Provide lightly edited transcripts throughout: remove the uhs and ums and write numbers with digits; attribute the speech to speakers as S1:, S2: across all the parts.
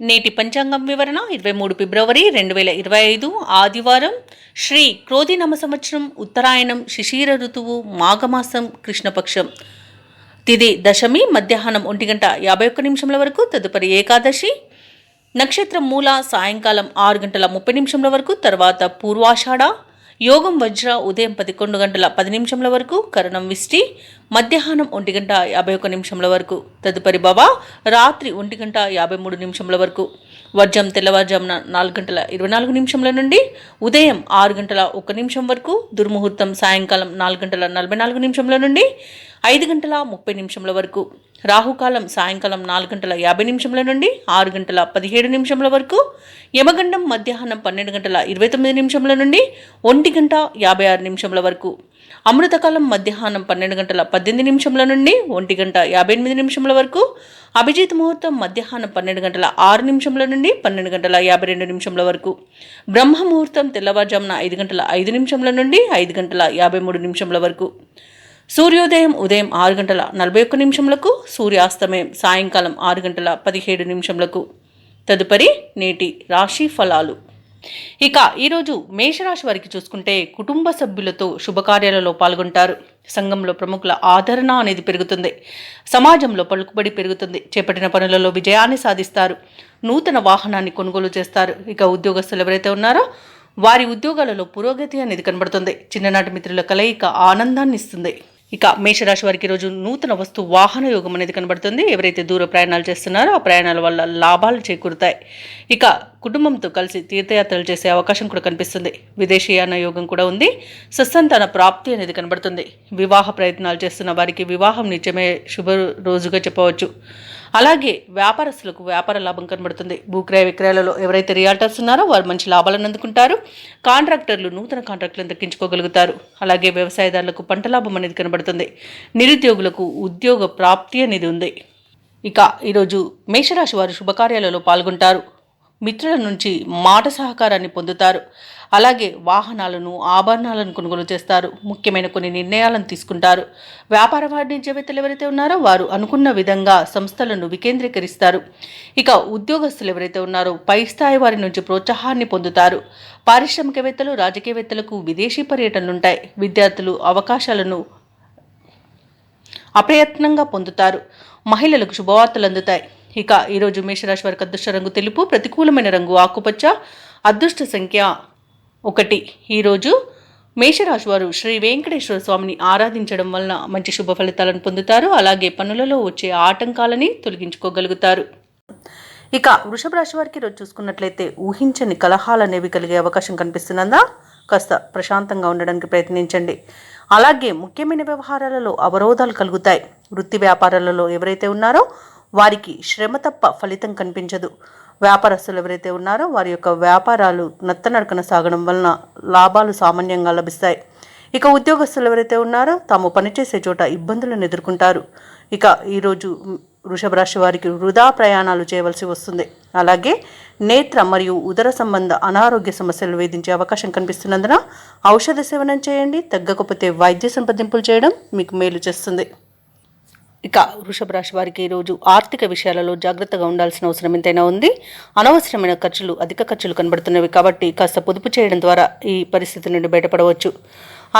S1: నేటి పంచాంగం వివరణ 23 ఫిబ్రవరి 2025 ఆదివారం శ్రీ క్రోధినామ సంవత్సరం ఉత్తరాయణం శిశిర ఋతువు మాఘమాసం కృష్ణపక్షం తిథి దశమి మధ్యాహ్నం 1:51 వరకు తదుపరి ఏకాదశి నక్షత్రం మూల సాయంకాలం 6:30 వరకు తర్వాత పూర్వాషాఢ యోగం వజ్ర ఉదయం 11:10 వరకు కరణం విష్టి మధ్యాహ్నం 1:51 వరకు తదుపరి భవ రాత్రి 1:53 వరకు వర్జం తెల్లవారుజామున 4:24 నుండి ఉదయం 6:01 వరకు దుర్ముహూర్తం సాయంకాలం 4:44 నుండి 5:30 వరకు రాహుకాలం సాయంకాలం 4:50 నుండి 6:17 వరకు యమగండం మధ్యాహ్నం 12:29 నుండి 1:56 వరకు అమృతకాలం మధ్యాహ్నం 12:18 నుండి 1:58 వరకు అభిజిత్ ముహూర్తం మధ్యాహ్నం 12:06 నుండి 12:52 వరకు బ్రహ్మ ముహూర్తం తెల్లవారుజామున 5:05 నుండి 5:53 వరకు సూర్యోదయం ఉదయం 6:41 సూర్యాస్తమయం సాయంకాలం 6:17 తదుపరి నేటి రాశి ఫలాలు. ఇక ఈరోజు మేషరాశి వారికి చూసుకుంటే కుటుంబ సభ్యులతో శుభకార్యాలలో పాల్గొంటారు. సంఘంలో ప్రముఖుల ఆదరణ అనేది పెరుగుతుంది. సమాజంలో పలుకుబడి పెరుగుతుంది. చేపట్టిన పనులలో విజయాన్ని సాధిస్తారు. నూతన వాహనాన్ని కొనుగోలు చేస్తారు. ఇక ఉద్యోగస్తులు ఎవరైతే ఉన్నారో వారి ఉద్యోగాలలో పురోగతి అనేది కనబడుతుంది. చిన్ననాటి మిత్రుల కలయిక ఆనందాన్ని ఇస్తుంది. ఇక మేషరాశి వారికి ఈరోజు నూతన వస్తు వాహన యోగం అనేది కనబడుతుంది. ఎవరైతే దూర ప్రయాణాలు చేస్తున్నారో ఆ ప్రయాణాల వల్ల లాభాలు చేకూరుతాయి. ఇక కుటుంబంతో కలిసి తీర్థయాత్రలు చేసే అవకాశం కూడా కనిపిస్తుంది. విదేశీయాన యోగం కూడా ఉంది. సత్సంతాన ప్రాప్తి అనేది కనబడుతుంది. వివాహ ప్రయత్నాలు చేస్తున్న వారికి వివాహం నిజమే శుభ రోజుగా చెప్పవచ్చు. అలాగే వ్యాపారస్తులకు వ్యాపార లాభం కనబడుతుంది. భూక్రయ విక్రయాలలో ఎవరైతే రియాల్టర్స్ ఉన్నారో వారు మంచి లాభాలను అందుకుంటారు. కాంట్రాక్టర్లు నూతన కాంట్రాక్టులను దక్కించుకోగలుగుతారు. అలాగే వ్యవసాయదారులకు పంట లాభం అనేది కనబడుతుంది. నిరుద్యోగులకు ఉద్యోగ ప్రాప్తి అనేది ఉంది. ఇక ఈరోజు మేషరాశి వారు శుభకార్యాలలో పాల్గొంటారు. మిత్రుల నుంచి మాట సహకారాన్ని పొందుతారు. అలాగే వాహనాలను ఆభరణాలను కొనుగోలు చేస్తారు. ముఖ్యమైన కొన్ని నిర్ణయాలను తీసుకుంటారు. వ్యాపార వాణిజ్యవేత్తలు ఎవరైతే ఉన్నారో వారు అనుకున్న విధంగా సంస్థలను వికేంద్రీకరిస్తారు. ఇక ఉద్యోగస్తులు ఎవరైతే ఉన్నారో పై స్థాయి వారి నుంచి ప్రోత్సాహాన్ని పొందుతారు. పారిశ్రామికవేత్తలు రాజకీయవేత్తలకు విదేశీ పర్యటనలుంటాయి. విద్యార్థులు అవకాశాలను అప్రయత్నంగా పొందుతారు. మహిళలకు శుభవార్తలు అందుతాయి. ఇక ఈరోజు మేషరాశి వారికి అదృష్ట రంగు తెలుపు, ప్రతికూలమైన రంగు ఆకుపచ్చ, అదృష్ట సంఖ్య 1. ఈరోజు మేషరాశి వారు శ్రీ వెంకటేశ్వర స్వామిని ఆరాధించడం వలన మంచి శుభ ఫలితాలను పొందుతారు. అలాగే పనులలో వచ్చే ఆటంకాలని తొలగించుకోగలుగుతారు. ఇక వృషభ రాశి వారికి ఈరోజు చూసుకున్నట్లయితే ఊహించని కలహాలు అనేవి కలిగే అవకాశం కనిపిస్తున్నదా కాస్త ప్రశాంతంగా ఉండడానికి ప్రయత్నించండి. అలాగే ముఖ్యమైన వ్యవహారాలలో అవరోధాలు కలుగుతాయి. వృత్తి వ్యాపారాలలో ఎవరైతే ఉన్నారో వారికి శ్రమ తప్ప ఫలితం కనిపించదు. వ్యాపారస్తులు ఎవరైతే ఉన్నారో వారి యొక్క వ్యాపారాలు నత్తనడకన సాగడం వలన లాభాలు సామాన్యంగా లభిస్తాయి. ఇక ఉద్యోగస్తులు ఎవరైతే ఉన్నారో తాము పనిచేసే చోట ఇబ్బందులను ఎదుర్కొంటారు. ఇక ఈరోజు వృషభ రాశి వారికి వృధా ప్రయాణాలు చేయవలసి వస్తుంది. అలాగే నేత్ర మరియు ఉదర సంబంధ అనారోగ్య సమస్యలు వేధించే అవకాశం కనిపిస్తున్నందున ఔషధ సేవనం చేయండి. తగ్గకపోతే వైద్య సంప్రదింపులు చేయడం మీకు మేలు చేస్తుంది. ఇక వృషభ రాశి వారికి ఈరోజు ఆర్థిక విషయాలలో జాగ్రత్తగా ఉండాల్సిన అవసరం ఎంతైనా ఉంది. అనవసరమైన ఖర్చులు అధిక ఖర్చులు కనబడుతున్నవి కాబట్టి కాస్త పొదుపు చేయడం ద్వారా ఈ పరిస్థితి నుండి బయటపడవచ్చు.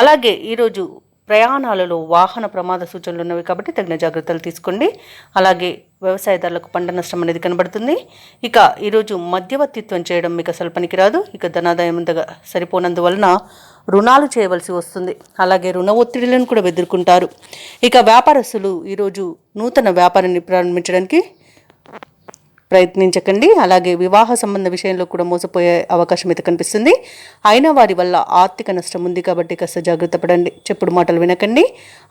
S1: అలాగే ఈరోజు ప్రయాణాలలో వాహన ప్రమాద సూచనలు ఉన్నవి కాబట్టి తగిన జాగ్రత్తలు తీసుకోండి. అలాగే వ్యవసాయదారులకు పంట నష్టం అనేది కనబడుతుంది. ఇక ఈరోజు మధ్యవర్తిత్వం చేయడం మీకు అసలు పనికిరాదు. ఇక ధనాదాయం అంతగా సరిపోనందువలన రుణాలు చేయవలసి వస్తుంది. అలాగే రుణ ఒత్తిడిలను కూడా ఎదుర్కొంటారు. ఇక వ్యాపారస్తులు ఈరోజు నూతన వ్యాపారాన్ని ప్రారంభించడానికి ప్రయత్నించకండి. అలాగే వివాహ సంబంధ విషయంలో కూడా మోసపోయే అవకాశం అయితే కనిపిస్తుంది. అయినా వారి వల్ల ఆర్థిక నష్టం ఉంది కాబట్టి కాస్త జాగ్రత్త పడండి. చెప్పుడు మాటలు వినకండి.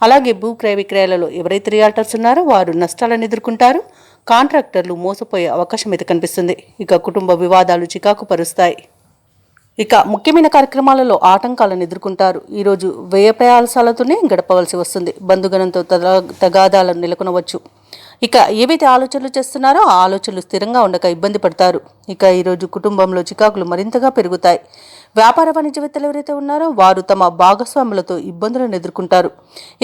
S1: అలాగే భూక్రయ విక్రయాలలో ఎవరైతే రియాల్టర్స్ ఉన్నారో వారు నష్టాలను ఎదుర్కొంటారు. కాంట్రాక్టర్లు మోసపోయే అవకాశం అయితే కనిపిస్తుంది. ఇక కుటుంబ వివాదాలు చికాకు పరుస్తాయి. ఇక ముఖ్యమైన కార్యక్రమాలలో ఆటంకాలను ఎదుర్కొంటారు. ఈరోజు వ్యయ ప్రయాసాలతోనే గడపవలసి వస్తుంది. బంధుగణంతో తగాదాలను నెలకొనవచ్చు. ఇక ఏవైతే ఆలోచనలు చేస్తున్నారో ఆ ఆలోచనలు స్థిరంగా ఉండక ఇబ్బంది పడతారు. ఇక ఈరోజు కుటుంబంలో చికాకులు మరింతగా పెరుగుతాయి. వ్యాపార వాణిజ్యవేత్తలు ఎవరైతే ఉన్నారో వారు తమ భాగస్వాములతో ఇబ్బందులను ఎదుర్కొంటారు.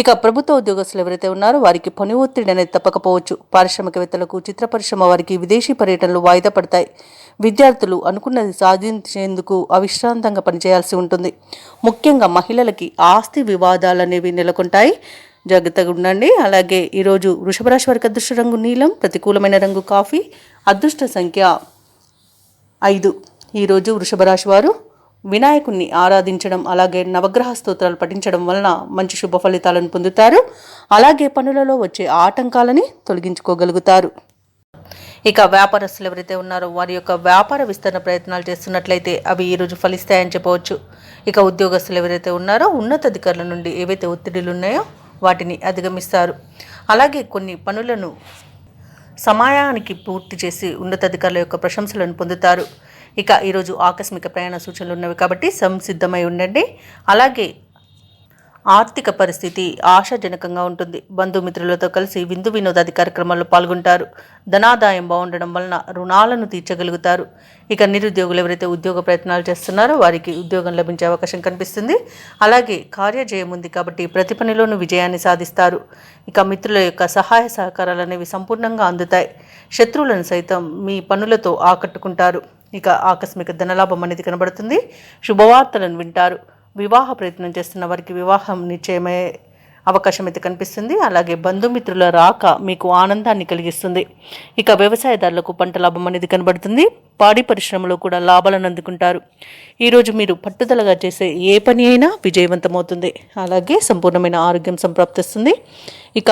S1: ఇక ప్రభుత్వ ఉద్యోగస్తులు ఎవరైతే ఉన్నారో వారికి పని ఒత్తిడి అనేది తప్పకపోవచ్చు. పారిశ్రామికవేత్తలకు, చిత్ర పరిశ్రమ వారికి విదేశీ పర్యటనలు వాయిదా పడతాయి. విద్యార్థులు అనుకున్నది సాధించేందుకు అవిశ్రాంతంగా పనిచేయాల్సి ఉంటుంది. ముఖ్యంగా మహిళలకి ఆస్తి వివాదాలు అనేవి నెలకొంటాయి. జాగ్రత్తగా ఉండండి. అలాగే ఈరోజు వృషభ రాశి వారికి అదృష్ట రంగు నీలం, ప్రతికూలమైన రంగు కాఫీ, అదృష్ట సంఖ్య 5. ఈరోజు వృషభ రాశి వారు వినాయకుణ్ణి ఆరాధించడం, అలాగే నవగ్రహ స్తోత్రాలు పఠించడం వలన మంచి శుభ ఫలితాలను పొందుతారు. అలాగే పనులలో వచ్చే ఆటంకాలని తొలగించుకోగలుగుతారు. ఇక వ్యాపారస్తులు ఎవరైతే ఉన్నారో వారి యొక్క వ్యాపార విస్తరణ ప్రయత్నాలు చేస్తున్నట్లయితే అవి ఈరోజు ఫలిస్తాయని చెప్పవచ్చు. ఇక ఉద్యోగస్తులు ఎవరైతే ఉన్నారో ఉన్నతాధికారుల నుండి ఏవైతే ఒత్తిడిలు ఉన్నాయో వాటిని అధిగమిస్తారు. అలాగే కొన్ని పనులను సమయానికి పూర్తి చేసి ఉన్నతాధికారుల యొక్క ప్రశంసలను పొందుతారు. ఇక ఈరోజు ఆకస్మిక ప్రయాణ సూచనలు ఉన్నవి కాబట్టి సంసిద్ధమై ఉండండి. అలాగే ఆర్థిక పరిస్థితి ఆశాజనకంగా ఉంటుంది. బంధుమిత్రులతో కలిసి విందు వినోదాది కార్యక్రమాల్లో పాల్గొంటారు. ధనాదాయం బాగుండడం వలన రుణాలను తీర్చగలుగుతారు. ఇక నిరుద్యోగులు ఎవరైతే ఉద్యోగ ప్రయత్నాలు చేస్తున్నారో వారికి ఉద్యోగం లభించే అవకాశం కనిపిస్తుంది. అలాగే కార్యజయం ఉంది కాబట్టి ప్రతి పనిలోనూ విజయాన్ని సాధిస్తారు. ఇక మిత్రుల యొక్క సహాయ సహకారాలు అనేవి సంపూర్ణంగా అందుతాయి. శత్రువులను సైతం మీ పనులతో ఆకట్టుకుంటారు. ఇక ఆకస్మిక ధనలాభం అనేది కనబడుతుంది. శుభవార్తలను వింటారు. వివాహ ప్రయత్నం చేస్తున్న వారికి వివాహం నిశ్చయమయ్యే అవకాశం అయితే కనిపిస్తుంది. అలాగే బంధుమిత్రుల రాక మీకు ఆనందాన్ని కలిగిస్తుంది. ఇక వ్యవసాయదారులకు పంట లాభం అనేది కనబడుతుంది. పాడి పరిశ్రమలో కూడా లాభాలను అందుకుంటారు. ఈరోజు మీరు పట్టుదలగా చేసే ఏ పని అయినా విజయవంతమవుతుంది. అలాగే సంపూర్ణమైన ఆరోగ్యం సంప్రాప్తిస్తుంది. ఇక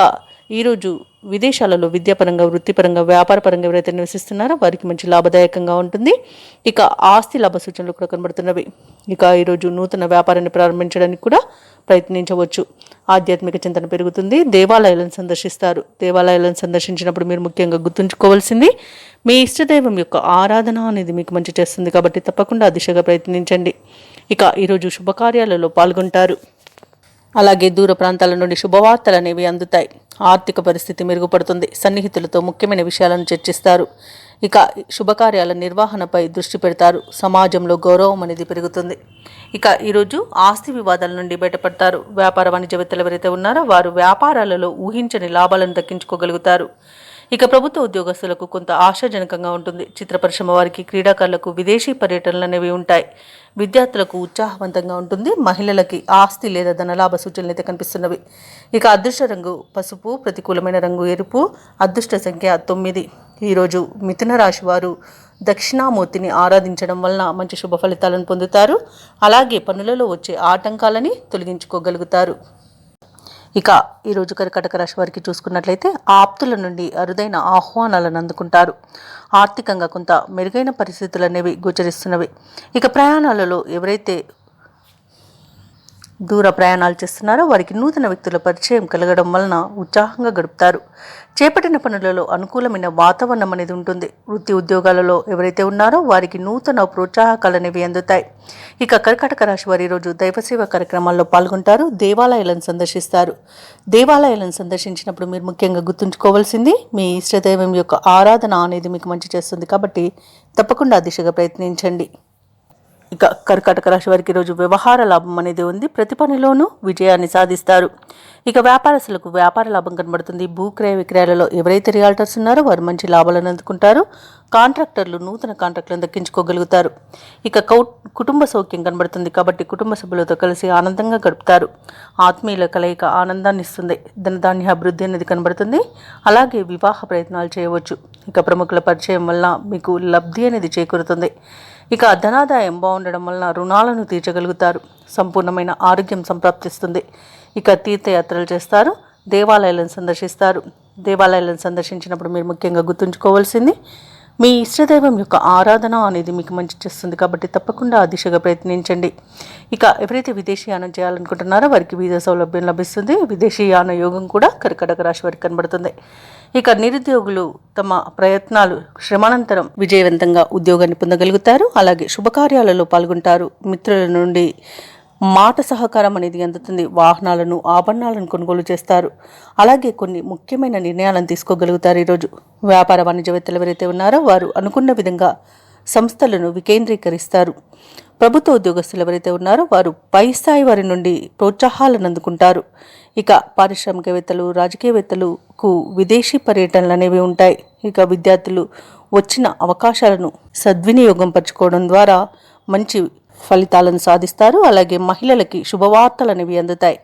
S1: ఈరోజు విదేశాలలో విద్యాపరంగా, వృత్తిపరంగా, వ్యాపారపరంగా ఎవరైతే నివసిస్తున్నారో వారికి మంచి లాభదాయకంగా ఉంటుంది. ఇక ఆస్తి లాభ సూచనలు కూడా కనబడుతున్నవి. ఇక ఈరోజు నూతన వ్యాపారాన్ని ప్రారంభించడానికి కూడా ప్రయత్నించవచ్చు. ఆధ్యాత్మిక చింతన పెరుగుతుంది. దేవాలయాలను సందర్శిస్తారు. దేవాలయాలను సందర్శించినప్పుడు మీరు ముఖ్యంగా గుర్తుంచుకోవాల్సింది మీ ఇష్టదైవం యొక్క ఆరాధన అనేది మీకు మంచి చేస్తుంది కాబట్టి తప్పకుండా ఆ దిశగా ప్రయత్నించండి. ఇక ఈరోజు శుభకార్యాలలో పాల్గొంటారు. అలాగే దూర ప్రాంతాల నుండి శుభవార్తలు అనేవి అందుతాయి. ఆర్థిక పరిస్థితి మెరుగుపడుతుంది. సన్నిహితులతో ముఖ్యమైన విషయాలను చర్చిస్తారు. ఇక శుభకార్యాల నిర్వహణపై దృష్టి పెడతారు. సమాజంలో గౌరవం అనేది పెరుగుతుంది. ఇక ఈరోజు ఆస్తి వివాదాల నుండి బయటపడతారు. వ్యాపార వాణిజ్యవేత్తలు ఎవరైతే ఉన్నారో వారు వ్యాపారాలలో ఊహించని లాభాలను దక్కించుకోగలుగుతారు. ఇక ప్రభుత్వ ఉద్యోగస్తులకు కొంత ఆశాజనకంగా ఉంటుంది. చిత్ర పరిశ్రమ వారికి, క్రీడాకారులకు విదేశీ పర్యటనలు అనేవి ఉంటాయి. విద్యార్థులకు ఉత్సాహవంతంగా ఉంటుంది. మహిళలకి ఆస్తి లేదా ధనలాభ సూచనలు అయితే కనిపిస్తున్నవి. ఇక అదృష్ట రంగు పసుపు, ప్రతికూలమైన రంగు ఎరుపు, అదృష్ట సంఖ్య 9. ఈరోజు మిథున రాశి వారు దక్షిణామూర్తిని ఆరాధించడం వలన మంచి శుభ ఫలితాలను పొందుతారు. అలాగే పనులలో వచ్చే ఆటంకాలని తొలగించుకోగలుగుతారు. ఇక ఈరోజు కర్కాటక రాశి వారికి చూసుకున్నట్లయితే ఆప్తుల నుండి అరుదైన ఆహ్వానాలను అందుకుంటారు. ఆర్థికంగా కొంత మెరుగైన పరిస్థితులు అనేవి గోచరిస్తున్నవి. ఇక ప్రయాణాలలో ఎవరైతే దూర ప్రయాణాలు చేస్తున్నారో వారికి నూతన వ్యక్తుల పరిచయం కలగడం వలన ఉత్సాహంగా గడుపుతారు. చేపట్టిన పనులలో అనుకూలమైన వాతావరణం అనేది ఉంటుంది. వృత్తి ఉద్యోగాలలో ఎవరైతే ఉన్నారో వారికి నూతన ప్రోత్సాహకాలు అనేవి అందుతాయి. ఇక కర్కాటక రాశి వారి రోజు దైవసేవ కార్యక్రమాల్లో పాల్గొంటారు. దేవాలయాలను సందర్శిస్తారు. దేవాలయాలను సందర్శించినప్పుడు మీరు ముఖ్యంగా గుర్తుంచుకోవాల్సింది మీ ఇష్టదైవం యొక్క ఆరాధన అనేది మీకు మంచి చేస్తుంది కాబట్టి తప్పకుండా ఆ దిశగా ప్రయత్నించండి. ఇక కర్కాటక రాశి వారికి ఈరోజు వ్యవహార లాభం అనేది ఉంది. ప్రతి పనిలోనూ విజయాన్ని సాధిస్తారు. ఇక వ్యాపారస్తులకు వ్యాపార లాభం కనబడుతుంది. భూక్రయ విక్రయాలలో ఎవరైతే రియాల్టర్స్ ఉన్నారో వారు మంచి లాభాలను అందుకుంటారు. కాంట్రాక్టర్లు నూతన కాంట్రాక్టులను దక్కించుకోగలుగుతారు. ఇక కుటుంబ సౌఖ్యం కనబడుతుంది కాబట్టి కుటుంబ సభ్యులతో కలిసి ఆనందంగా గడుపుతారు. ఆత్మీయుల కలయిక ఆనందాన్ని ఇస్తుంది. ధనధాన్య అభివృద్ధి అనేది కనబడుతుంది. అలాగే వివాహ ప్రయత్నాలు చేయవచ్చు. ఇక ప్రముఖుల పరిచయం వల్ల మీకు లబ్ధి అనేది చేకూరుతుంది. ఇక ధనాదాయం బాగుండడం వలన రుణాలను తీర్చగలుగుతారు. సంపూర్ణమైన ఆరోగ్యం సంప్రాప్తిస్తుంది. ఇక తీర్థయాత్రలు చేస్తారు. దేవాలయాలను సందర్శిస్తారు. దేవాలయాలను సందర్శించినప్పుడు మీరు ముఖ్యంగా గుర్తుంచుకోవాల్సింది మీ ఇష్టదైవం యొక్క ఆరాధన అనేది మీకు మంచి చేస్తుంది కాబట్టి తప్పకుండా ఆ దిశగా ప్రయత్నించండి. ఇక ఎవరైతే విదేశీయానం చేయాలనుకుంటున్నారో వారికి వీసా సౌలభ్యం లభిస్తుంది. విదేశీయాన యోగం కూడా కర్కాటక రాశి వారికి కనబడుతుంది. ఇక నిరుద్యోగులు తమ ప్రయత్నాలు శ్రమానంతరం విజయవంతంగా ఉద్యోగాన్ని పొందగలుగుతారు. అలాగే శుభకార్యాలలో పాల్గొంటారు. మిత్రుల నుండి మాట సహకారం అనేది అందుతుంది. వాహనాలను, ఆభరణాలను కొనుగోలు చేస్తారు. అలాగే కొన్ని ముఖ్యమైన నిర్ణయాలను తీసుకోగలుగుతారు. ఈరోజు వ్యాపార వాణిజ్యవేత్తలు ఎవరైతే ఉన్నారో వారు అనుకున్న విధంగా సంస్థలను వికేంద్రీకరిస్తారు. ప్రభుత్వ ఉద్యోగస్తులు ఎవరైతే ఉన్నారో వారు పై స్థాయి వారి నుండి ప్రోత్సాహాలను అందుకుంటారు. ఇక పారిశ్రామికవేత్తలు, రాజకీయవేత్తలకు విదేశీ పర్యటనలు అనేవి ఉంటాయి. ఇక విద్యార్థులు వచ్చిన అవకాశాలను సద్వినియోగం పరచుకోవడం ద్వారా మంచి ఫలితాలను సాధిస్తారు. అలాగే మహిళలకి శుభవార్తలు అనేవి అందుతాయి.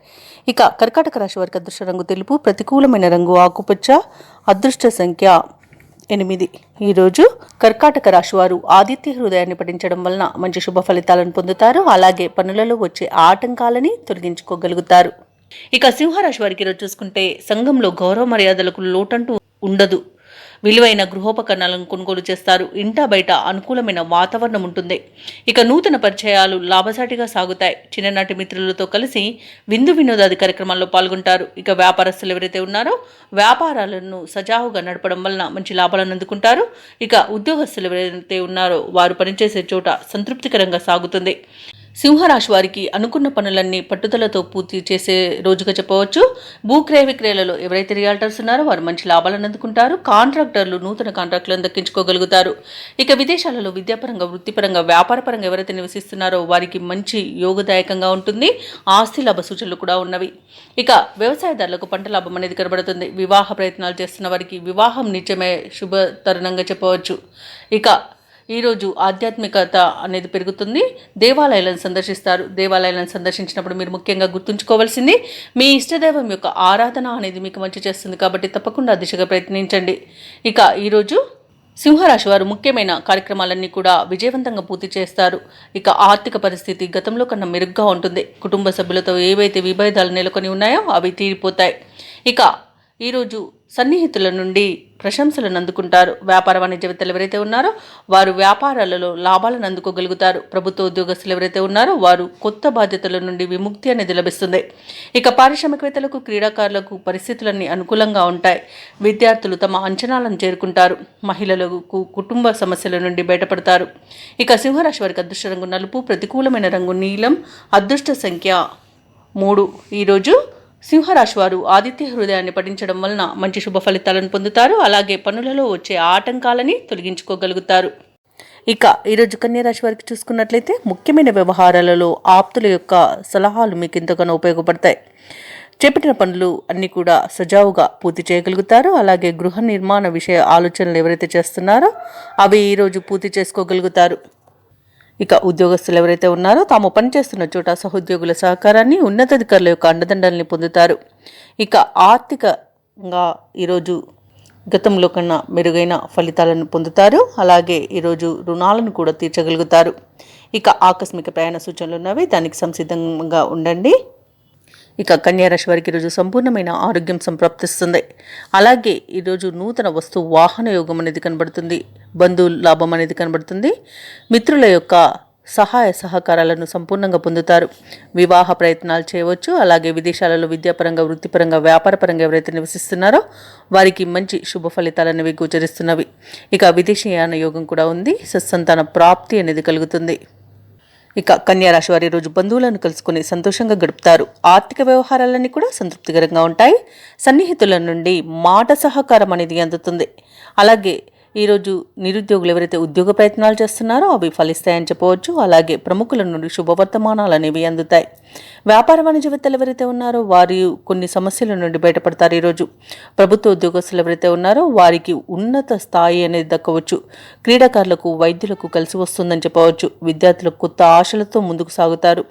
S1: ఇక కర్కాటక రాశి వారికి అదృష్ట రంగు తెలుపు, ప్రతికూలమైన రంగు ఆకుపచ్చ, అదృష్ట సంఖ్య 8. ఈరోజు కర్కాటక రాశి వారు ఆదిత్య హృదయాన్ని పఠించడం వలన మంచి శుభ ఫలితాలను పొందుతారు. అలాగే పనులలో వచ్చే ఆటంకాలని తొలగించుకోగలుగుతారు. ఇక సింహరాశి వారికి ఈరోజు చూసుకుంటే సంఘంలో గౌరవ మర్యాదలకు లోటంటూ ఉండదు. విలువైన గృహోపకరణాలను కొనుగోలు చేస్తారు. ఇంటా బయట అనుకూలమైన వాతావరణం ఉంటుంది. ఇక నూతన పరిచయాలు లాభసాటిగా సాగుతాయి. చిన్ననాటి మిత్రులతో కలిసి విందు వినోదాది కార్యక్రమాల్లో పాల్గొంటారు. ఇక వ్యాపారస్తులు ఎవరైతే ఉన్నారో వ్యాపారాలను సజావుగా నడపడం వలన మంచి లాభాలను అందుకుంటారు. ఇక ఉద్యోగస్తులు ఎవరైతే ఉన్నారో వారు పనిచేసే చోట సంతృప్తికరంగా సాగుతుంది. సింహరాశి వారికి అనుకున్న పనులన్నీ పట్టుదలతో పూర్తి చేసే రోజుగా చెప్పవచ్చు. భూక్రయ విక్రయాలలో ఎవరైతే రియాల్టర్స్ ఉన్నారో వారు మంచి లాభాలను అందుకుంటారు. కాంట్రాక్టర్లు నూతన కాంట్రాక్టులను దక్కించుకోగలుగుతారు. ఇక విదేశాలలో విద్యాపరంగా, వృత్తిపరంగా, వ్యాపారపరంగా ఎవరైతే నివసిస్తున్నారో వారికి మంచి యోగదాయకంగా ఉంటుంది. ఆస్తి లాభ సూచనలు కూడా ఉన్నవి. ఇక వ్యవసాయదారులకు పంట లాభం అనేది కనబడుతుంది. వివాహ ప్రయత్నాలు చేస్తున్న వారికి వివాహం నిజమే శుభ తరుణంగా చెప్పవచ్చు. ఇక ఈరోజు ఆధ్యాత్మికత అనేది పెరుగుతుంది. దేవాలయాలను సందర్శిస్తారు. దేవాలయాలను సందర్శించినప్పుడు మీరు ముఖ్యంగా గుర్తుంచుకోవాల్సింది మీ ఇష్టదైవం యొక్క ఆరాధన అనేది మీకు మంచి చేస్తుంది. కాబట్టి తప్పకుండా దిశగా ప్రయత్నించండి. ఇక ఈరోజు సింహరాశి వారు ముఖ్యమైన కార్యక్రమాలన్నీ కూడా విజయవంతంగా పూర్తి చేస్తారు. ఇక ఆర్థిక పరిస్థితి గతంలో కన్నా మెరుగ్గా ఉంటుంది. కుటుంబ సభ్యులతో ఏవైతే విభేదాలు నెలకొని ఉన్నాయో అవి తీరిపోతాయి. ఇక ఈరోజు సన్నిహితుల నుండి ప్రశంసలను అందుకుంటారు. వ్యాపార వాణిజ్యవేత్తలు ఎవరైతే ఉన్నారో వారు వ్యాపారాలలో లాభాలను అందుకోగలుగుతారు. ప్రభుత్వ ఉద్యోగస్తులు ఎవరైతే ఉన్నారో వారు కొత్త బాధ్యతల నుండి విముక్తి అనేది లభిస్తుంది. ఇక పారిశ్రామికవేత్తలకు, క్రీడాకారులకు పరిస్థితులన్నీ అనుకూలంగా ఉంటాయి. విద్యార్థులు తమ అంచనాలను చేరుకుంటారు. మహిళలకు కుటుంబ సమస్యల నుండి బయటపడతారు. ఇక సింహరాశి వారికి అదృష్ట రంగు నలుపు, ప్రతికూలమైన రంగు నీలం, అదృష్ట సంఖ్య 3. ఈరోజు సింహరాశి వారు ఆదిత్య హృదయాన్ని పఠించడం వలన మంచి శుభ ఫలితాలను పొందుతారు. అలాగే పనులలో వచ్చే ఆటంకాలని తొలగించుకోగలుగుతారు. ఇక ఈరోజు కన్యారాశి వారికి చూసుకున్నట్లయితే ముఖ్యమైన వ్యవహారాలలో ఆప్తుల యొక్క సలహాలు మీకు ఎంతగానో ఉపయోగపడతాయి. చేపట్టిన పనులు అన్నీ కూడా సజావుగా పూర్తి చేయగలుగుతారు. అలాగే గృహ నిర్మాణ విషయ ఆలోచనలు ఎవరైతే చేస్తున్నారో అవి ఈరోజు పూర్తి చేసుకోగలుగుతారు. ఇక ఉద్యోగస్తులు ఎవరైతే ఉన్నారో తాము పనిచేస్తున్న చోట సహోద్యోగుల సహకారాన్ని, ఉన్నతాధికారుల యొక్క అండదండల్ని పొందుతారు. ఇక ఆర్థికంగా ఈరోజు గతంలో కన్నా మెరుగైన ఫలితాలను పొందుతారు. అలాగే ఈరోజు రుణాలను కూడా తీర్చగలుగుతారు. ఇక ఆకస్మిక ప్రయాణ సూచనలు ఉన్నవి, దానికి సంసిద్ధంగా ఉండండి. ఇక కన్యారాశి వారికి ఈరోజు సంపూర్ణమైన ఆరోగ్యం సంప్రాప్తిస్తుంది. అలాగే ఈరోజు నూతన వస్తు వాహన యోగం అనేది కనబడుతుంది. బంధువుల లాభం అనేది కనబడుతుంది. మిత్రుల యొక్క సహాయ సహకారాలను సంపూర్ణంగా పొందుతారు. వివాహ ప్రయత్నాలు చేయవచ్చు. అలాగే విదేశాలలో విద్యాపరంగా, వృత్తిపరంగా, వ్యాపారపరంగా ఎవరైతే నివసిస్తున్నారో వారికి మంచి శుభ ఫలితాలు అనేవి గోచరిస్తున్నవి. ఇక విదేశీయాన యోగం కూడా ఉంది. సత్సంతాన ప్రాప్తి అనేది కలుగుతుంది. ఇక కన్యారాశి వారి రోజు బంధువులను కలుసుకుని సంతోషంగా గడుపుతారు. ఆర్థిక వ్యవహారాలన్నీ కూడా సంతృప్తికరంగా ఉంటాయి. సన్నిహితుల నుండి మాట సహకారం అనేది అందుతుంది. అలాగే ఈరోజు నిరుద్యోగులు ఎవరైతే ఉద్యోగ ప్రయత్నాలు చేస్తున్నారో అవి ఫలిస్తాయని చెప్పవచ్చు. అలాగే ప్రముఖుల నుండి శుభవర్తమానాలు అనేవి అందుతాయి. వ్యాపార వాణిజ్యవేత్తలు ఎవరైతే ఉన్నారో వారు కొన్ని సమస్యల నుండి బయటపడతారు. ఈరోజు ప్రభుత్వ ఉద్యోగస్తులు ఎవరైతే ఉన్నారో వారికి ఉన్నత స్థాయి అనేది దక్కవచ్చు. క్రీడాకారులకు, వైద్యులకు కలిసి వస్తుందని చెప్పవచ్చు. విద్యార్థులకు కొత్త ఆశలతో ముందుకు సాగుతారు.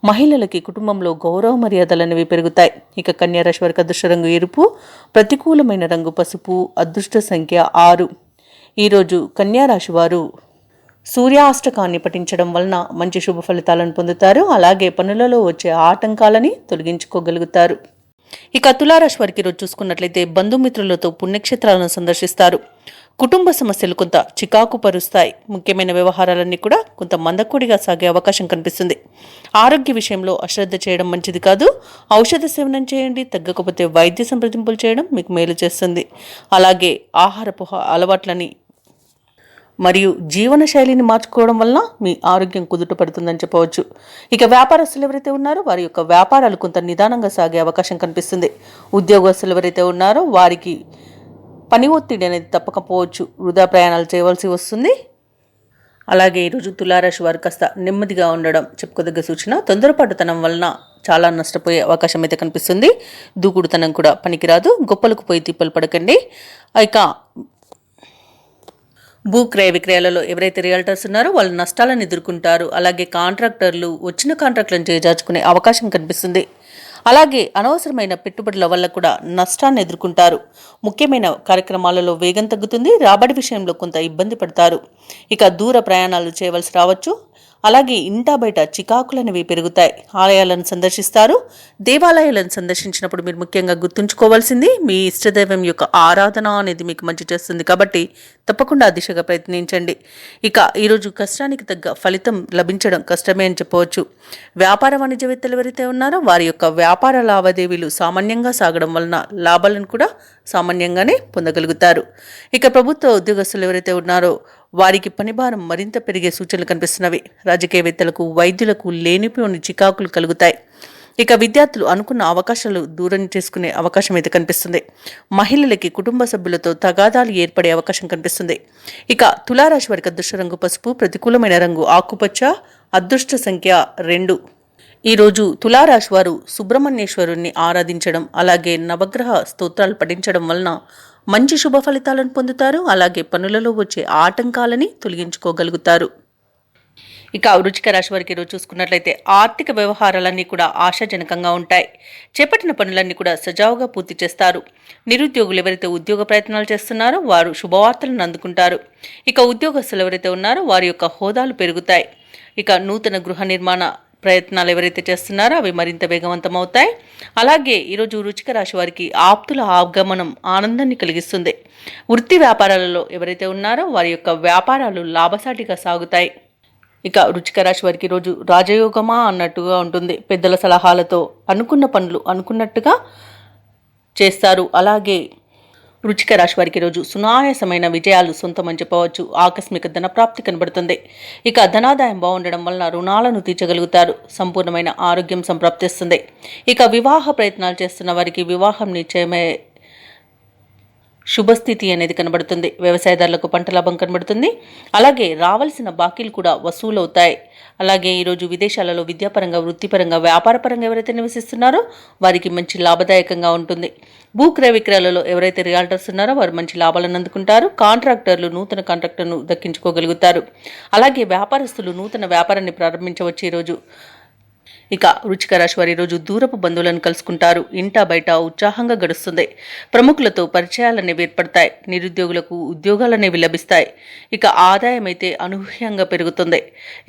S1: మహిళలకి కుటుంబంలో గౌరవ మర్యాదలు అనేవి పెరుగుతాయి. ఇక కన్యారాశి వారికి అదృష్ట రంగు ఎరుపు, ప్రతికూలమైన రంగు పసుపు, అదృష్ట సంఖ్య 6. ఈరోజు కన్యారాశి వారు సూర్యాష్టకాన్ని పఠించడం వలన మంచి శుభ ఫలితాలను పొందుతారు. అలాగే పనులలో వచ్చే ఆటంకాలని తొలగించుకోగలుగుతారు. ఇక తులారాశి వారికి ఈరోజు చూసుకున్నట్లయితే బంధుమిత్రులతో పుణ్యక్షేత్రాలను సందర్శిస్తారు. కుటుంబ సమస్యలు కొంత చికాకు పరుస్తాయి. ముఖ్యమైన వ్యవహారాలన్నీ కూడా కొంత మందకొడిగా సాగే అవకాశం కనిపిస్తుంది. ఆరోగ్య విషయంలో అశ్రద్ధ చేయడం మంచిది కాదు. ఔషధ సేవనం చేయండి. తగ్గకపోతే వైద్య సంప్రదింపులు చేయడం మీకు మేలు చేస్తుంది. అలాగే ఆహారపు అలవాట్లని మరియు జీవన శైలిని మార్చుకోవడం వలన మీ ఆరోగ్యం కుదుట పడుతుందని చెప్పవచ్చు. ఇక వ్యాపారస్తులు ఎవరైతే ఉన్నారో వారి యొక్క వ్యాపారాలు కొంత నిదానంగా సాగే అవకాశం కనిపిస్తుంది. ఉద్యోగస్తులు ఎవరైతే ఉన్నారో వారికి పని ఒత్తిడి అనేది తప్పకపోవచ్చు, వృధా ప్రయాణాలు చేయవలసి వస్తుంది. అలాగే ఈరోజు తులారాశి వారు కాస్త నెమ్మదిగా ఉండడం చెప్పుకోదగ్గ సూచన. తొందరపాటుతనం వలన చాలా నష్టపోయే అవకాశం అయితే కనిపిస్తుంది. దూకుడుతనం కూడా పనికిరాదు. గొప్పలకు పోయి తిప్పలు పడకండి. ఇక భూ క్రయ విక్రయాలలో ఎవరైతే రియల్టర్స్ ఉన్నారో వాళ్ళు నష్టాలను ఎదుర్కొంటారు. అలాగే కాంట్రాక్టర్లు వచ్చిన కాంట్రాక్టులను చేజార్చుకునే అవకాశం కనిపిస్తుంది. అలాగే అనవసరమైన పెట్టుబడుల వల్ల కూడా నష్టాన్ని ఎదుర్కొంటారు. ముఖ్యమైన కార్యక్రమాలలో వేగం తగ్గుతుంది. రాబడి విషయంలో కొంత ఇబ్బంది పడతారు. ఇక దూర ప్రయాణాలు చేయవలసి రావచ్చు. అలాగే ఇంటా బయట చికాకులనేవి పెరుగుతాయి. ఆలయాలను సందర్శిస్తారు. దేవాలయాలను సందర్శించినప్పుడు మీరు ముఖ్యంగా గుర్తుంచుకోవాల్సింది మీ ఇష్టదైవం యొక్క ఆరాధన అనేది మీకు మంచి చేస్తుంది. కాబట్టి తప్పకుండా ఆ దిశగా ప్రయత్నించండి. ఇక ఈరోజు కష్టానికి తగ్గ ఫలితం లభించడం కష్టమే అని చెప్పవచ్చు. వ్యాపార వాణిజ్యవేత్తలు ఎవరైతే ఉన్నారో వారి యొక్క వ్యాపార లావాదేవీలు సామాన్యంగా సాగడం వలన లాభాలను కూడా సామాన్యంగానే పొందగలుగుతారు. ఇక ప్రభుత్వ ఉద్యోగస్తులు ఎవరైతే ఉన్నారో వారికి పనిభారం మరింత పెరిగే సూచనలు కనిపిస్తున్నవి. రాజకీయవేత్తలకు, వైద్యులకు లేనిపోని చికాకులు కలుగుతాయి. ఇక విద్యార్థులు అనుకున్న అవకాశాలు దూరం చేసుకునే అవకాశం అయితే కనిపిస్తుంది. మహిళలకి కుటుంబ సభ్యులతో తగాదాలు ఏర్పడే అవకాశం కనిపిస్తుంది. ఇక తులారాశి వారికి అదృష్ట రంగు పసుపు, ప్రతికూలమైన రంగు ఆకుపచ్చ, అదృష్ట సంఖ్య 2. ఈరోజు తులారాశి వారు సుబ్రహ్మణ్యేశ్వరుణ్ణి ఆరాధించడం, అలాగే నవగ్రహ స్తోత్రాలు పఠించడం వలన మంచి శుభ ఫలితాలను పొందుతారు. అలాగే పనులలో వచ్చే ఆటంకాలని తొలగించుకోగలుగుతారు. ఇక వృశ్చిక రాశి వారికి ఈరోజు చూసుకున్నట్లయితే ఆర్థిక వ్యవహారాలన్నీ కూడా ఆశాజనకంగా ఉంటాయి. చేపట్టిన పనులన్నీ కూడా సజావుగా పూర్తి చేస్తారు. నిరుద్యోగులు ఎవరైతే ఉద్యోగ ప్రయత్నాలు చేస్తున్నారో వారు శుభవార్తలను అందుకుంటారు. ఇక ఉద్యోగస్తులు ఎవరైతే ఉన్నారో వారి యొక్క హోదాలు పెరుగుతాయి. ఇక నూతన గృహ నిర్మాణ ప్రయత్నాలు ఎవరైతే చేస్తున్నారో అవి మరింత వేగవంతం అవుతాయి. అలాగే ఈరోజు వృశ్చిక రాశి వారికి ఆప్తుల ఆగమనం ఆనందాన్ని కలిగిస్తుంది. వృత్తి వ్యాపారాలలో ఎవరైతే ఉన్నారో వారి యొక్క వ్యాపారాలు లాభసాటిగా సాగుతాయి. ఇక వృశ్చిక రాశి వారికి ఈరోజు రాజయోగమా అన్నట్టుగా ఉంటుంది. పెద్దల సలహాలతో అనుకున్న పనులు అనుకున్నట్టుగా చేస్తారు. అలాగే వృశ్చిక రాశి వారికి ఈరోజు సునాయాసమైన విజయాలు సొంతమని చెప్పవచ్చు. ఆకస్మిక ధన ప్రాప్తి కనబడుతుంది. ఇక ధనాదాయం బాగుండడం వలన రుణాలను తీర్చగలుగుతారు. సంపూర్ణమైన ఆరోగ్యం సంప్రాప్తిస్తుంది. ఇక వివాహ ప్రయత్నాలు చేస్తున్న వారికి వివాహం నిశ్చయమే శుభస్థితి అనేది కనబడుతుంది. వ్యవసాయదారులకు పంట లాభం కనబడుతుంది. అలాగే రావాల్సిన బాకీలు కూడా వసూలవుతాయి. అలాగే ఈరోజు విదేశాలలో విద్యాపరంగా, వృత్తిపరంగా, వ్యాపారపరంగా ఎవరైతే నివసిస్తున్నారో వారికి మంచి లాభదాయకంగా ఉంటుంది. భూ క్రయ విక్రయాలలో ఎవరైతే రియాల్టర్స్ ఉన్నారో వారు మంచి లాభాలను అందుకుంటారు. కాంట్రాక్టర్లు నూతన కాంట్రాక్టర్ను దక్కించుకోగలుగుతారు. అలాగే వ్యాపారస్తులు నూతన వ్యాపారాన్ని ప్రారంభించవచ్చు ఈరోజు. ఇక వృశ్చిక రాశి వారి రోజు దూరపు బంధువులను కలుసుకుంటారు. ఇంటా బయట ఉత్సాహంగా గడుస్తుంది. ప్రముఖులతో పరిచయాలనేవి ఏర్పడతాయి. నిరుద్యోగులకు ఉద్యోగాలనేవి లభిస్తాయి. ఇక ఆదాయం అయితే అనూహ్యంగా పెరుగుతుంది.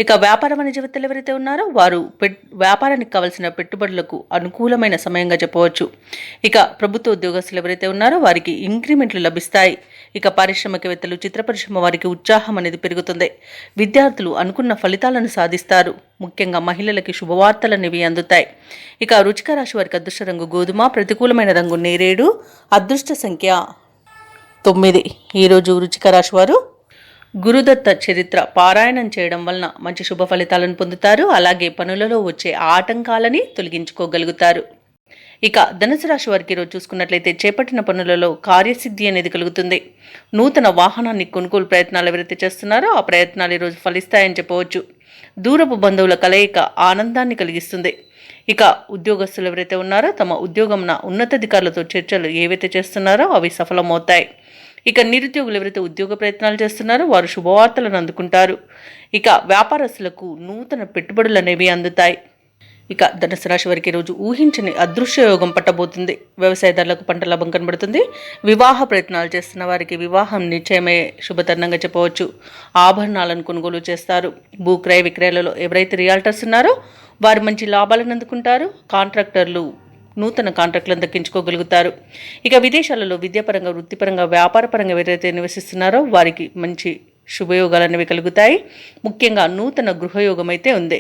S1: ఇక వ్యాపార వాణిజ్యవేత్తలు ఎవరైతే ఉన్నారో వారు వ్యాపారానికి కావలసిన పెట్టుబడులకు అనుకూలమైన సమయంగా చెప్పవచ్చు. ఇక ప్రభుత్వ ఉద్యోగస్తులు ఎవరైతే ఉన్నారో వారికి ఇంక్రిమెంట్లు లభిస్తాయి. ఇక పారిశ్రామికవేత్తలు, చిత్ర పరిశ్రమ వారికి ఉత్సాహం అనేది పెరుగుతుంది. విద్యార్థులు అనుకున్న ఫలితాలను సాధిస్తారు. ముఖ్యంగా మహిళలకి శుభవార్తలనేవి అందుతాయి. ఇక వృశ్చిక రాశి వారికి అదృష్ట రంగు గోధుమ, ప్రతికూలమైన రంగు నేరేడు, అదృష్ట సంఖ్య 9. ఈరోజు వృశ్చిక రాశి వారు గురుదత్త చరిత్ర పారాయణం చేయడం వలన మంచి శుభ ఫలితాలను పొందుతారు. అలాగే పనులలో వచ్చే ఆటంకాలని తొలగించుకోగలుగుతారు. ఇక ధనుసు రాశి వారికి ఈరోజు చూసుకున్నట్లయితే చేపట్టిన పనులలో కార్యసిద్ధి అనేది కలుగుతుంది. నూతన వాహనాన్ని కొనుగోలు ప్రయత్నాలు ఎవరైతే చేస్తున్నారో ఆ ప్రయత్నాలు ఈరోజు ఫలిస్తాయని చెప్పవచ్చు. దూరపు బంధువుల కలయిక ఆనందాన్ని కలిగిస్తుంది. ఇక ఉద్యోగస్తులు ఎవరైతే ఉన్నారో తమ ఉద్యోగంన ఉన్నతాధికారులతో చర్చలు ఏవైతే చేస్తున్నారో అవి సఫలమవుతాయి. ఇక నిరుద్యోగులు ఎవరైతే ఉద్యోగ ప్రయత్నాలు చేస్తున్నారో వారు శుభవార్తలను అందుకుంటారు. ఇక వ్యాపారస్తులకు నూతన పెట్టుబడులు అనేవి అందుతాయి. ఇక ధనుసు రాశి వారికి రోజు ఊహించని అదృశ్య యోగం పట్టబోతుంది. వ్యవసాయదారులకు పంట లాభం కనబడుతుంది. వివాహ ప్రయత్నాలు చేస్తున్న వారికి వివాహం నిశ్చయమే శుభతరుణంగా చెప్పవచ్చు. ఆభరణాలను కొనుగోలు చేస్తారు. భూ క్రయ విక్రయాలలో ఎవరైతే రియాల్టర్స్ ఉన్నారో వారు మంచి లాభాలను అందుకుంటారు. కాంట్రాక్టర్లు నూతన కాంట్రాక్టులను దక్కించుకోగలుగుతారు. ఇక విదేశాలలో విద్యాపరంగా, వృత్తిపరంగా, వ్యాపారపరంగా ఎవరైతే నివసిస్తున్నారో వారికి మంచి శుభయోగాలు అనేవి కలుగుతాయి. ముఖ్యంగా నూతన గృహయోగం అయితే ఉంది.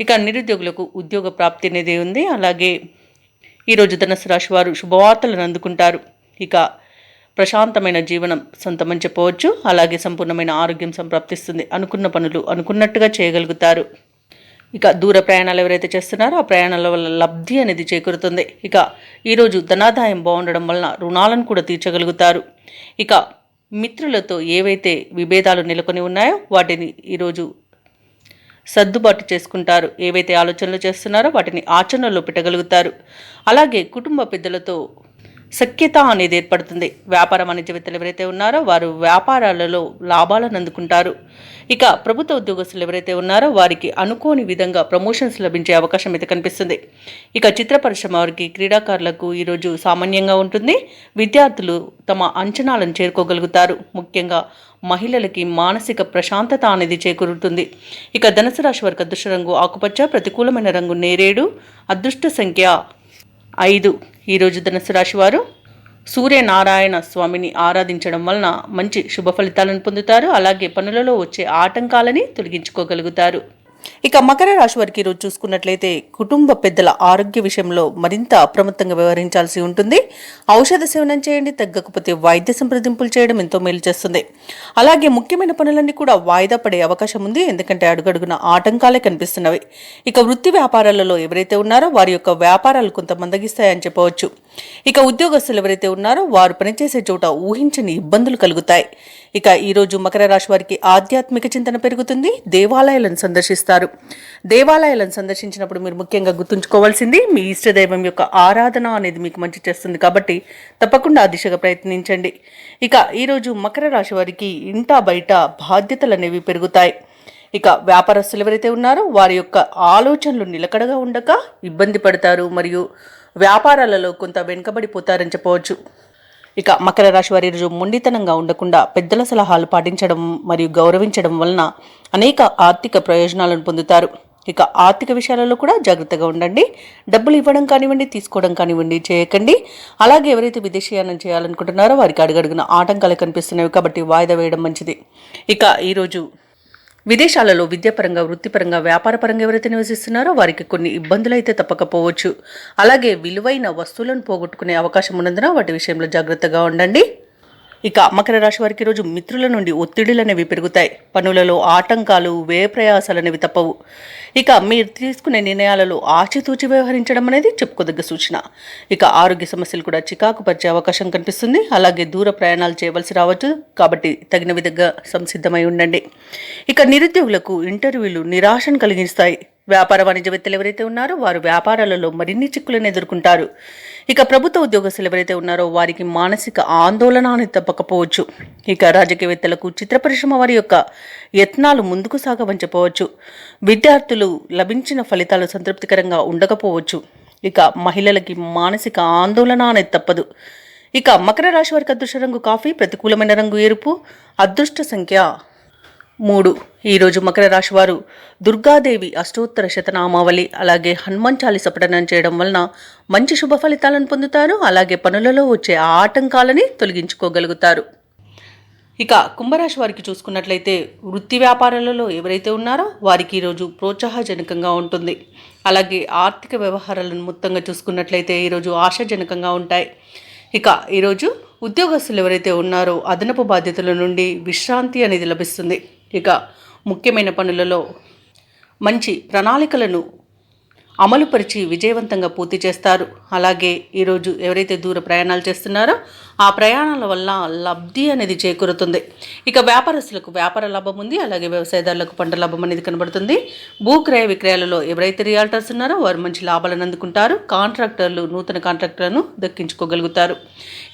S1: ఇక నిరుద్యోగులకు ఉద్యోగ ప్రాప్తి అనేది ఉంది. అలాగే ఈరోజు ధనుసు రాశి వారు శుభవార్తలను అందుకుంటారు. ఇక ప్రశాంతమైన జీవనం సొంతమని చెప్పవచ్చు. అలాగే సంపూర్ణమైన ఆరోగ్యం సంప్రాప్తిస్తుంది. అనుకున్న పనులు అనుకున్నట్టుగా చేయగలుగుతారు. ఇక దూర ప్రయాణాలు ఎవరైతే చేస్తున్నారో ఆ ప్రయాణాల వల్ల లబ్ధి అనేది చేకూరుతుంది. ఇక ఈరోజు ధనాదాయం బాగుండడం వలన రుణాలను కూడా తీర్చగలుగుతారు. ఇక మిత్రులతో ఏవైతే విభేదాలు నెలకొని ఉన్నాయో వాటిని ఈరోజు సర్దుబాటు చేసుకుంటారు. ఏవైతే ఆలోచనలు చేస్తున్నారో వాటిని ఆచరణలో పెట్టగలుగుతారు. అలాగే కుటుంబ పెద్దలతో సఖ్యత అనేది ఏర్పడుతుంది. వ్యాపార వాణిజ్యవేత్తలు ఎవరైతే ఉన్నారో వారు వ్యాపారాలలో లాభాలను అందుకుంటారు. ఇక ప్రభుత్వ ఉద్యోగస్తులు ఎవరైతే ఉన్నారో వారికి అనుకోని విధంగా ప్రమోషన్స్ లభించే అవకాశం అయితే కనిపిస్తుంది. ఇక చిత్ర పరిశ్రమ వారికి, క్రీడాకారులకు ఈరోజు సామాన్యంగా ఉంటుంది. విద్యార్థులు తమ అంచనాలను చేరుకోగలుగుతారు. ముఖ్యంగా మహిళలకి మానసిక ప్రశాంతత అనేది చేకూరుతుంది. ఇక ధనుసు రాశి వారికి అదృష్ట రంగు ఆకుపచ్చ, ప్రతికూలమైన రంగు నేరేడు, అదృష్ట సంఖ్య 5. ఈరోజు ధనుసు రాశి వారు సూర్యనారాయణ స్వామిని ఆరాధించడం వలన మంచి శుభ ఫలితాలను పొందుతారు. అలాగే పనులలో వచ్చే ఆటంకాలని తొలగించుకోగలుగుతారు. ఇక మకర రాశి వారికి ఈరోజు చూసుకున్నట్లయితే కుటుంబ పెద్దల ఆరోగ్య విషయంలో మరింత అప్రమత్తంగా వ్యవహరించాల్సి ఉంటుంది. ఔషధ సేవనం చేయండి, తగ్గకపోతే వైద్య సంప్రదింపులు చేయడం ఎంతో మేలు చేస్తుంది. అలాగే ముఖ్యమైన పనులన్నీ కూడా వాయిదా పడే అవకాశం ఉంది. ఎందుకంటే అడుగడుగున ఆటంకాలే కనిపిస్తున్నవి. ఇక వృత్తి వ్యాపారాలలో ఎవరైతే ఉన్నారో వారి యొక్క వ్యాపారాలు కొంత మందగిస్తాయని చెప్పవచ్చు. ఇక ఉద్యోగస్తులు ఎవరైతే ఉన్నారో వారు పనిచేసే చోట ఊహించని ఇబ్బందులు కలుగుతాయి. ఇక ఈరోజు మకర రాశి వారికి ఆధ్యాత్మిక చింతన పెరుగుతుంది. దేవాలయాలను సందర్శిస్తారు. దేవాలయాలను సందర్శించినప్పుడు మీరు ముఖ్యంగా గుర్తుంచుకోవాల్సింది మీ ఇష్టదైవం యొక్క ఆరాధన అనేది మీకు మంచి చేస్తుంది. కాబట్టి తప్పకుండా ఆ దిశగా ప్రయత్నించండి. ఇక ఈరోజు మకర రాశి వారికి ఇంటా బయట బాధ్యతలు అనేవి పెరుగుతాయి. ఇక వ్యాపారస్తులు ఎవరైతే ఉన్నారో వారి యొక్క ఆలోచనలు నిలకడగా ఉండక ఇబ్బంది పడతారు మరియు వ్యాపారాలలో కొంత వెనుకబడిపోతారని చెప్పవచ్చు. ఇక మకర రాశి వారి రోజు మొండితనంగా ఉండకుండా పెద్దల సలహాలు పాటించడం మరియు గౌరవించడం వలన అనేక ఆర్థిక ప్రయోజనాలను పొందుతారు. ఇక ఆర్థిక విషయాలలో కూడా జాగ్రత్తగా ఉండండి. డబ్బులు ఇవ్వడం కానివ్వండి, తీసుకోవడం కానివ్వండి చేయకండి. అలాగే ఎవరైతే విదేశీయానం చేయాలనుకుంటున్నారో వారికి అడుగడుగున ఆటంకాలు కనిపిస్తున్నాయి. కాబట్టి వాయిదా వేయడం మంచిది. ఇక ఈరోజు విదేశాలలో విద్యాపరంగా, వృత్తిపరంగా, వ్యాపారపరంగా ఎవరైతే నివసిస్తున్నారో వారికి కొన్ని ఇబ్బందులు అయితే తప్పకపోవచ్చు. అలాగే విలువైన వస్తువులను పోగొట్టుకునే అవకాశం ఉన్నందున వాటి విషయంలో జాగ్రత్తగా ఉండండి. ఇక మకర రాశి వారికి రోజు మిత్రుల నుండి ఒత్తిడులు అనేవి పెరుగుతాయి. పనులలో ఆటంకాలు, వ్యయ ప్రయాసాలు అనేవి తప్పవు. ఇక మీరు తీసుకునే నిర్ణయాలలో ఆచితూచి వ్యవహరించడం అనేది చెప్పుకోదగ్గ సూచన. ఇక ఆరోగ్య సమస్యలు కూడా చికాకు పరిచే అవకాశం కనిపిస్తుంది. అలాగే దూర ప్రయాణాలు చేయవలసి రావచ్చు. కాబట్టి తగిన విధంగా సంసిద్ధమై ఉండండి. ఇక నిరుద్యోగులకు ఇంటర్వ్యూలు నిరాశను కలిగిస్తాయి. వ్యాపార వాణిజ్యవేత్తలు ఎవరైతే ఉన్నారో వారు వ్యాపారాలలో మరిన్ని చిక్కులను ఎదుర్కొంటారు. ఇక ప్రభుత్వ ఉద్యోగస్తులు ఎవరైతే ఉన్నారో వారికి మానసిక ఆందోళన అనేది తప్పకపోవచ్చు. ఇక రాజకీయవేత్తలకు, చిత్ర పరిశ్రమ వారి యొక్క యత్నాలు ముందుకు సాగవని చెప్పవచ్చు. విద్యార్థులు లభించిన ఫలితాలు సంతృప్తికరంగా ఉండకపోవచ్చు. ఇక మహిళలకి మానసిక ఆందోళన అనేది తప్పదు. ఇక మకర రాశి వారికి అదృష్ట రంగు కాఫీ, ప్రతికూలమైన రంగు ఎరుపు, అదృష్ట సంఖ్య 3. ఈరోజు మకర రాశి వారు దుర్గాదేవి అష్టోత్తర శతనామావళి అలాగే హనుమాన్ చాలీస పఠనం చేయడం వలన మంచి శుభ ఫలితాలను పొందుతారు. అలాగే పనులలో వచ్చే ఆటంకాలని తొలగించుకోగలుగుతారు. ఇక కుంభరాశి వారికి చూసుకున్నట్లయితే వృత్తి వ్యాపారాలలో ఎవరైతే ఉన్నారో వారికి ఈరోజు ప్రోత్సాహజనకంగా ఉంటుంది. అలాగే ఆర్థిక వ్యవహారాలను మొత్తంగా చూసుకున్నట్లయితే ఈరోజు ఆశాజనకంగా ఉంటాయి. ఇక ఈరోజు ఉద్యోగస్తులు ఎవరైతే ఉన్నారో అదనపు బాధ్యతల నుండి విశ్రాంతి అనేది లభిస్తుంది. ఇక ముఖ్యమైన పనులలో మంచి ప్రణాళికలను అమలుపరిచి విజయవంతంగా పూర్తి చేస్తారు. అలాగే ఈరోజు ఎవరైతే దూర ప్రయాణాలు చేస్తున్నారో ఆ ప్రయాణాల వల్ల లబ్ధి అనేది చేకూరుతుంది. ఇక వ్యాపారస్తులకు వ్యాపార లాభం ఉంది. అలాగే వ్యవసాయదారులకు పంట లాభం అనేది కనబడుతుంది. భూక్రయ విక్రయాలలో ఎవరైతే రియాల్టర్స్ ఉన్నారో వారు మంచి లాభాలను అందుకుంటారు. కాంట్రాక్టర్లు నూతన కాంట్రాక్టర్లను దక్కించుకోగలుగుతారు.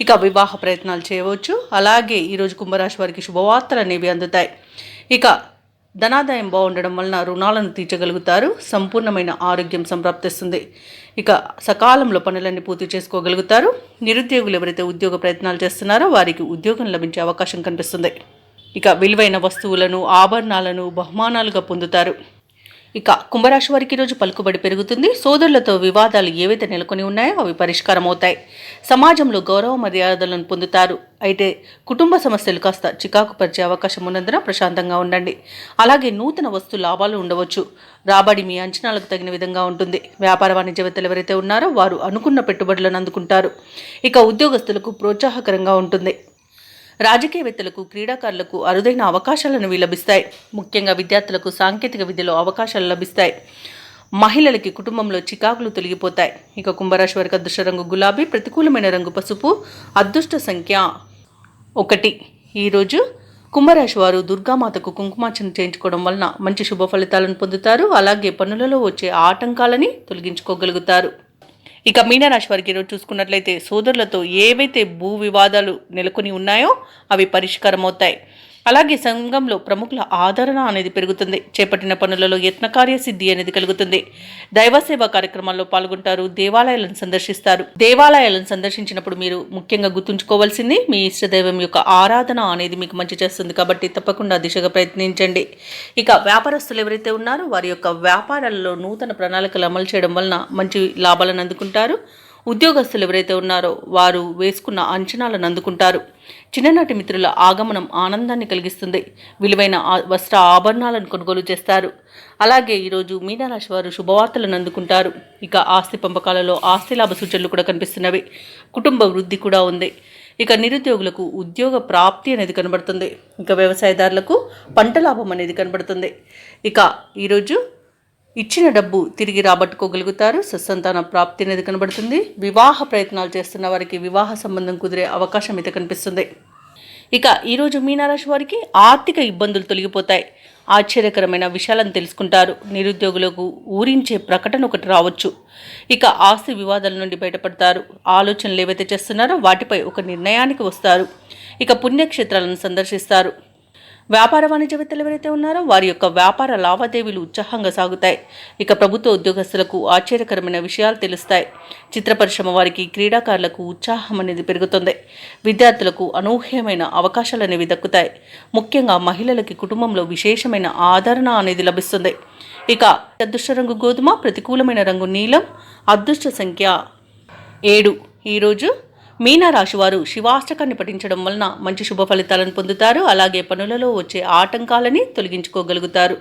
S1: ఇక వివాహ ప్రయత్నాలు చేయవచ్చు. అలాగే ఈరోజు కుంభరాశి వారికి శుభవార్తలు అనేవి అందుతాయి. ఇక ధనాదాయం బాగుండడం వలన రుణాలను తీర్చగలుగుతారు. సంపూర్ణమైన ఆరోగ్యం సంప్రాప్తిస్తుంది. ఇక సకాలంలో పనులన్నీ పూర్తి చేసుకోగలుగుతారు. నిరుద్యోగులు ఎవరైతే ఉద్యోగ ప్రయత్నాలు చేస్తున్నారో వారికి ఉద్యోగం లభించే అవకాశం కనిపిస్తుంది. ఇక విలువైన వస్తువులను, ఆభరణాలను బహుమానాలుగా పొందుతారు. ఇక కుంభరాశి వారికి ఈరోజు పలుకుబడి పెరుగుతుంది. సోదరులతో వివాదాలు ఏవైతే నెలకొని ఉన్నాయో అవి పరిష్కారం అవుతాయి. సమాజంలో గౌరవ మర్యాదలను పొందుతారు. అయితే కుటుంబ సమస్యలు కాస్త చికాకు పరిచే అవకాశం ఉన్నందున ప్రశాంతంగా ఉండండి. అలాగే నూతన వస్తు లాభాలు ఉండవచ్చు. రాబడి మీ అంచనాలకు తగిన విధంగా ఉంటుంది. వ్యాపార వాణిజ్యవేత్తలు ఎవరైతే ఉన్నారో వారు అనుకున్న పెట్టుబడులను అందుకుంటారు. ఇక ఉద్యోగస్తులకు ప్రోత్సాహకరంగా ఉంటుంది. రాజకీయవేత్తలకు, క్రీడాకారులకు అరుదైన అవకాశాలను లభిస్తాయి. ముఖ్యంగా విద్యార్థులకు సాంకేతిక విద్యలో అవకాశాలు లభిస్తాయి. మహిళలకి కుటుంబంలో చికాకులు తొలగిపోతాయి. ఇక కుంభరాశి వారికి అదృష్ట రంగు గులాబీ, ప్రతికూలమైన రంగు పసుపు, అదృష్ట సంఖ్య 1. ఈరోజు కుంభరాశి వారు దుర్గామాతకు కుంకుమార్చన చేయించుకోవడం వలన మంచి శుభ ఫలితాలను పొందుతారు. అలాగే పనులలో వచ్చే ఆటంకాలని తొలగించుకోగలుగుతారు. ఇక మీనరాశి వారికి ఈరోజు చూసుకున్నట్లయితే సోదరులతో ఏవైతే భూ వివాదాలు నెలకొని ఉన్నాయో అవి పరిష్కారం అవుతాయి. అలాగే సంఘంలో ప్రముఖుల ఆదరణ అనేది పెరుగుతుంది. చేపట్టిన పనులలో యత్నకార్య సిద్ధి అనేది కలుగుతుంది. దైవ సేవా కార్యక్రమాల్లో పాల్గొంటారు. దేవాలయాలను సందర్శిస్తారు. దేవాలయాలను సందర్శించినప్పుడు మీరు ముఖ్యంగా గుర్తుంచుకోవాల్సింది మీ ఇష్టదైవం యొక్క ఆరాధన అనేది మీకు మంచి చేస్తుంది. కాబట్టి తప్పకుండా దిశగా ప్రయత్నించండి. ఇక వ్యాపారస్తులు ఎవరైతే ఉన్నారో వారి యొక్క వ్యాపారాలలో నూతన ప్రణాళికలు అమలు చేయడం వలన మంచి లాభాలను అందుకుంటారు. ఉద్యోగస్తులు ఎవరైతే ఉన్నారో వారు వేసుకున్న అంచనాలను అందుకుంటారు. చిన్ననాటి మిత్రుల ఆగమనం ఆనందాన్ని కలిగిస్తుంది. విలువైన వస్త్ర ఆభరణాలను కొనుగోలు చేస్తారు. అలాగే ఈరోజు మీనరాశి వారు శుభవార్తలను అందుకుంటారు. ఇక ఆస్తి పంపకాలలో ఆస్తి లాభ సూచనలు కూడా కనిపిస్తున్నవి. కుటుంబ వృద్ధి కూడా ఉంది. ఇక నిరుద్యోగులకు ఉద్యోగ ప్రాప్తి అనేది కనబడుతుంది. ఇక వ్యవసాయదారులకు పంట లాభం అనేది కనబడుతుంది. ఇక ఈరోజు ఇచ్చిన డబ్బు తిరిగి రాబట్టుకోగలుగుతారు. సత్సంతాన ప్రాప్తి అనేది కనబడుతుంది. వివాహ ప్రయత్నాలు చేస్తున్న వారికి వివాహ సంబంధం కుదిరే అవకాశం అయితే కనిపిస్తుంది. ఇక ఈరోజు మీనరాశి వారికి ఆర్థిక ఇబ్బందులు తొలగిపోతాయి. ఆశ్చర్యకరమైన విషయాలను తెలుసుకుంటారు. నిరుద్యోగులకు ఊరించే ప్రకటన ఒకటి రావచ్చు. ఇక ఆస్తి వివాదాల నుండి బయటపడతారు. ఆలోచనలు ఏవైతే చేస్తున్నారో వాటిపై ఒక నిర్ణయానికి వస్తారు. ఇక పుణ్యక్షేత్రాలను సందర్శిస్తారు. వ్యాపార వాణిజ్యవేత్తలు ఎవరైతే ఉన్నారో వారి యొక్క వ్యాపార లావాదేవీలు ఉత్సాహంగా సాగుతాయి. ఇక ప్రభుత్వ ఉద్యోగస్తులకు ఆశ్చర్యకరమైన విషయాలు తెలుస్తాయి. చిత్ర పరిశ్రమ వారికి, క్రీడాకారులకు ఉత్సాహం అనేది పెరుగుతుంది. విద్యార్థులకు అనూహ్యమైన అవకాశాలు అనేవి దక్కుతాయి. ముఖ్యంగా మహిళలకి కుటుంబంలో విశేషమైన ఆదరణ అనేది లభిస్తుంది. ఇక అదృష్ట రంగు గోధుమ, ప్రతికూలమైన రంగు నీలం, అదృష్ట సంఖ్య 7. ఈరోజు మీనరాశి వారు శివాష్టకాన్ని పఠించడం వలన మంచి శుభ ఫలితాలను పొందుతారు. అలాగే పనులలో వచ్చే ఆటంకాలని తొలగించుకోగలుగుతారు.